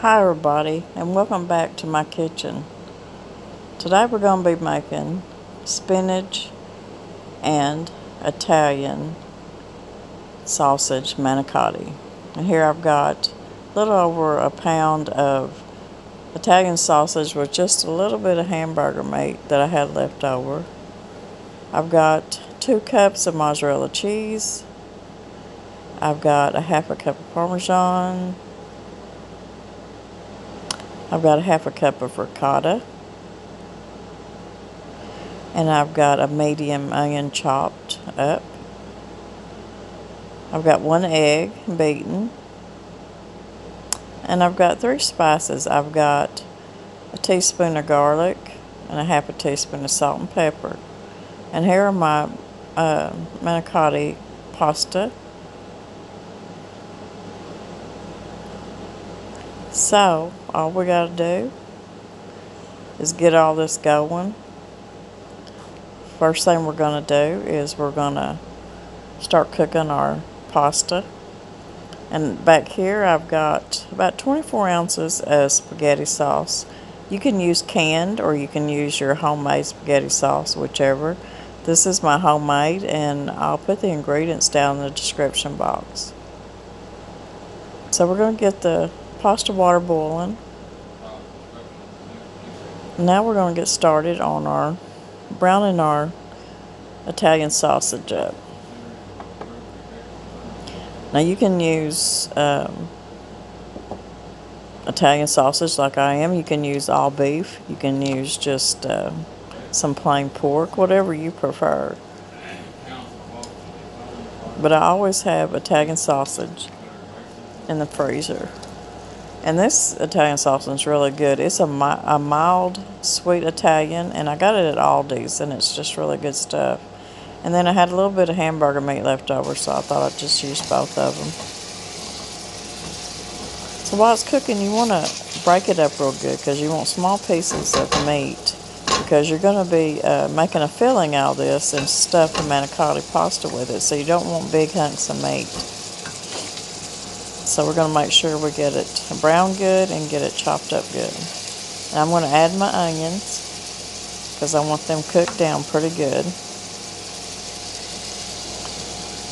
Hi everybody, and welcome back to my kitchen. Today we're going to be making spinach and Italian sausage manicotti. And here I've got a little over a pound of Italian sausage with just a little bit of hamburger meat that I had left over. I've got 2 cups of mozzarella cheese. I've got a half a cup of parmesan. I've got a half a cup of ricotta. And I've got a medium onion chopped up. I've got 1 egg beaten. And I've got 3 spices. I've got a teaspoon of garlic and a half a teaspoon of salt and pepper. And here are my manicotti pasta. So, all we got to do is get all this going. First thing we're going to do is we're going to start cooking our pasta. And back here I've got about 24 ounces of spaghetti sauce. You can use canned or you can use your homemade spaghetti sauce, whichever. This is my homemade, and I'll put the ingredients down in the description box. So we're going to get the pasta water boiling. Now we're going to get started on our browning our Italian sausage up. Now you can use Italian sausage like I am. You can use all beef. You can use just some plain pork, whatever you prefer. But I always have Italian sausage in the freezer. And this Italian sausage is really good. It's a mild, sweet Italian, and I got it at Aldi's, and it's just really good stuff. And then I had a little bit of hamburger meat left over, so I thought I'd just use both of them. So while it's cooking, you want to break it up real good because you want small pieces of meat, because you're going to be making a filling out of this and stuff the manicotti pasta with it, so you don't want big hunks of meat. So we're going to make sure we get it brown good and get it chopped up good. And I'm going to add my onions because I want them cooked down pretty good.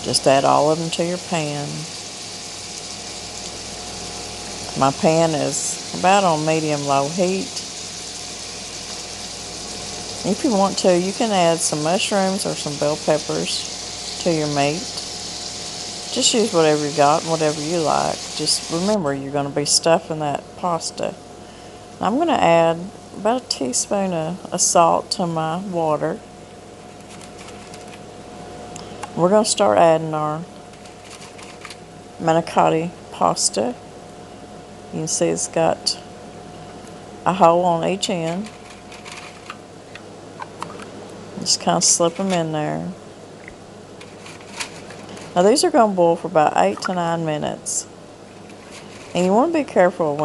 Just add all of them to your pan. My pan is about on medium-low heat. If you want to, you can add some mushrooms or some bell peppers to your meat. Just use whatever you got and whatever you like. Just remember, you're going to be stuffing that pasta. I'm going to add about a teaspoon of salt to my water. We're going to start adding our manicotti pasta. You can see it's got a hole on each end. Just kind of slip them in there. Now these are going to boil for about 8 to 9 minutes. And you want to be careful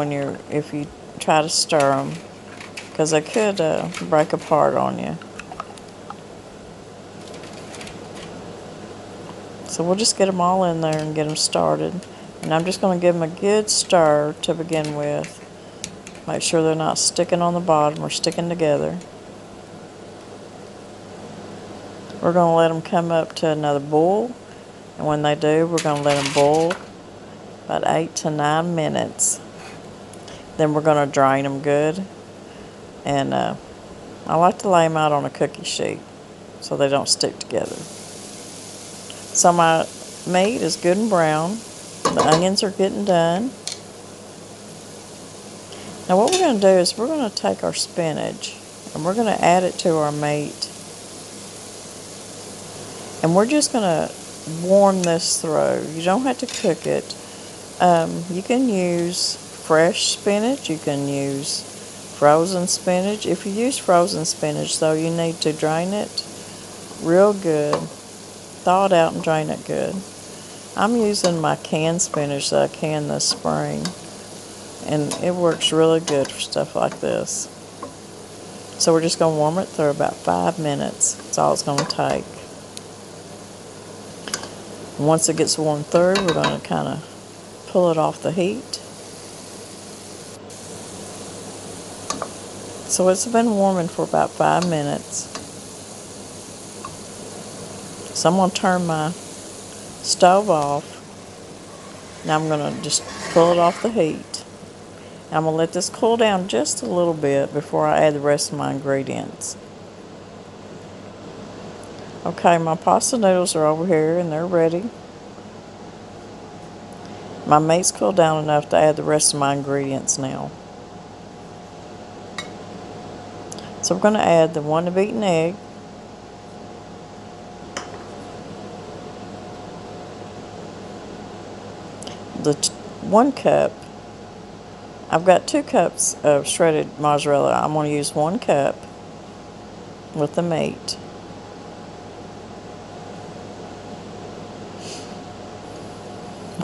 if you try to stir them, because they could break apart on you. So we'll just get them all in there and get them started. And I'm just going to give them a good stir to begin with. Make sure they're not sticking on the bottom or sticking together. We're going to let them come up to another boil. And when they do, we're going to let them boil about 8 to 9 minutes. Then we're going to drain them good. And I like to lay them out on a cookie sheet so they don't stick together. So my meat is good and brown. The onions are getting done. Now what we're going to do is we're going to take our spinach and we're going to add it to our meat. And we're just going to warm this through. You don't have to cook it. You can use fresh spinach. You can use frozen spinach. If you use frozen spinach, though, you need to drain it real good. Thaw it out and drain it good. I'm using my canned spinach that I canned this spring, and it works really good for stuff like this. So we're just going to warm it through about 5 minutes. That's all it's going to take. Once it gets warmed through, we're going to kind of pull it off the heat. So it's been warming for about 5 minutes. So I'm going to turn my stove off. Now I'm going to just pull it off the heat. I'm going to let this cool down just a little bit before I add the rest of my ingredients. Okay, my pasta noodles are over here and they're ready. My meat's cooled down enough to add the rest of my ingredients now. So we're going to add the 1 beaten egg, the 1 cup. I've got 2 cups of shredded mozzarella. I'm going to use 1 cup with the meat.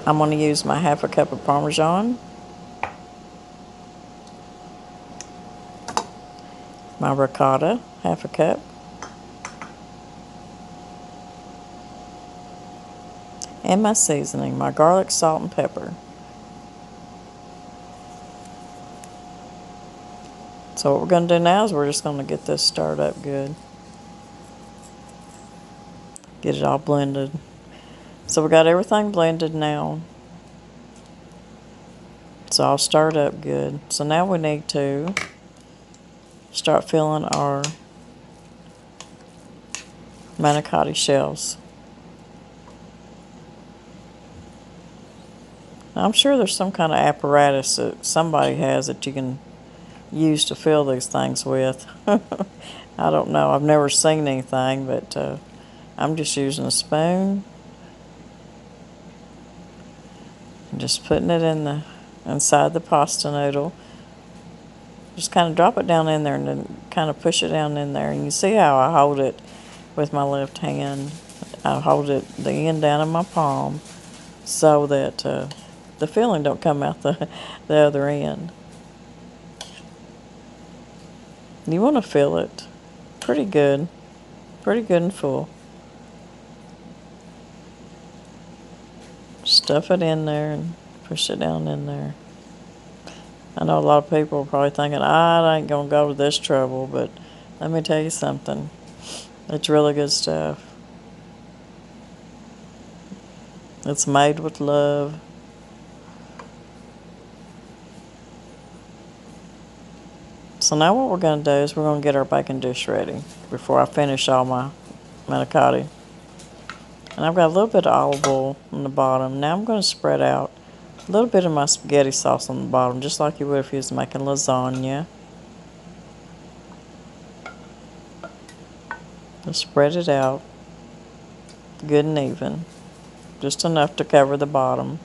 I'm going to use my 1/2 cup of parmesan, my ricotta, 1/2 cup, and my seasoning, my garlic, salt, and pepper. So what we're going to do now is we're just going to get this stirred up good. Get it all blended. So we got everything blended now. It's all stirred up good. So now we need to start filling our manicotti shells. Now, I'm sure there's some kind of apparatus that somebody has that you can use to fill these things with. I don't know. I've never seen anything, but I'm just using a spoon. I'm just putting it inside the pasta noodle. Just kind of drop it down in there and then kind of push it down in there. And you see how I hold it with my left hand. I hold it the end down in my palm so that the filling don't come out the other end. You want to fill it pretty good and full. Stuff it in there and push it down in there. I know a lot of people are probably thinking, I ain't going to go to this trouble, but let me tell you something. It's really good stuff. It's made with love. So now what we're going to do is we're going to get our baking dish ready before I finish all my manicotti. And I've got a little bit of olive oil on the bottom. Now I'm going to spread out a little bit of my spaghetti sauce on the bottom, just like you would if you was making lasagna. Just spread it out good and even, just enough to cover the bottom.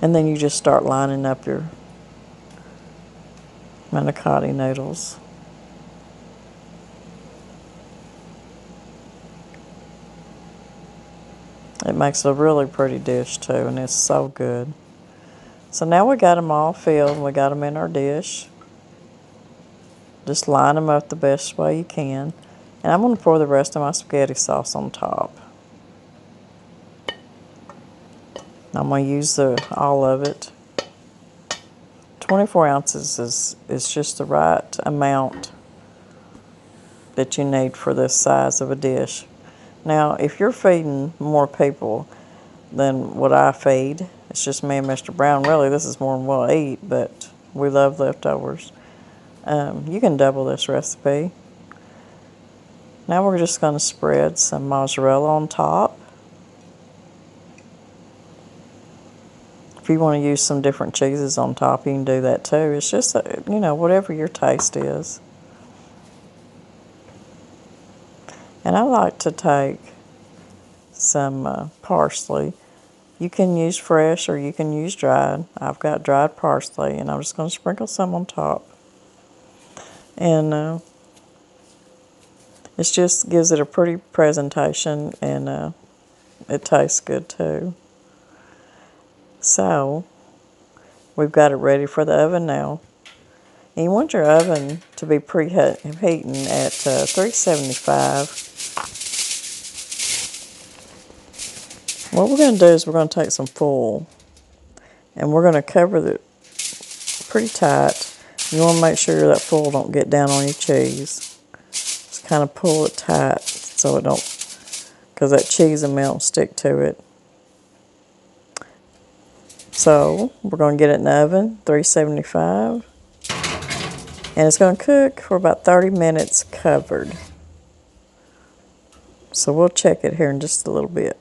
And then you just start lining up your manicotti noodles. It makes a really pretty dish too, and it's so good. So now we got them all filled, and we got them in our dish. Just line them up the best way you can. And I'm going to pour the rest of my spaghetti sauce on top. I'm going to use all of it. 24 ounces is just the right amount that you need for this size of a dish. Now, if you're feeding more people than what I feed, it's just me and Mr. Brown. Really, this is more than we'll eat, but we love leftovers. You can double this recipe. Now we're just going to spread some mozzarella on top. If you want to use some different cheeses on top, you can do that too. It's just, whatever your taste is. And I like to take some parsley. You can use fresh or you can use dried. I've got dried parsley, and I'm just going to sprinkle some on top. And it just gives it a pretty presentation, and it tastes good too. So, we've got it ready for the oven now. And you want your oven to be preheating at 375. What we're going to do is we're going to take some foil, And we're going to cover it pretty tight. You want to make sure that foil don't get down on your cheese. Just kind of pull it tight so it don't, because that cheese and melt stick to it. So we're going to get it in the oven, 375. And it's going to cook for about 30 minutes covered. So we'll check it here in just a little bit.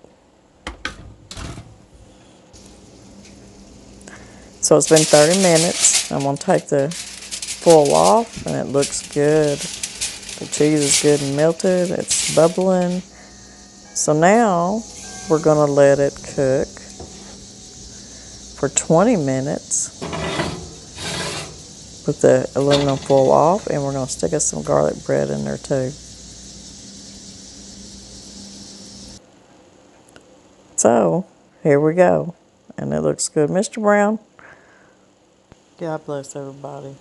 So it's been 30 minutes. I'm going to take the foil off, and it looks good. The cheese is good and melted. It's bubbling. So now we're going to let it cook for 20 minutes with the aluminum foil off, and we're going to stick us some garlic bread in there too. So here we go, and it looks good. Mr. Brown, God bless everybody.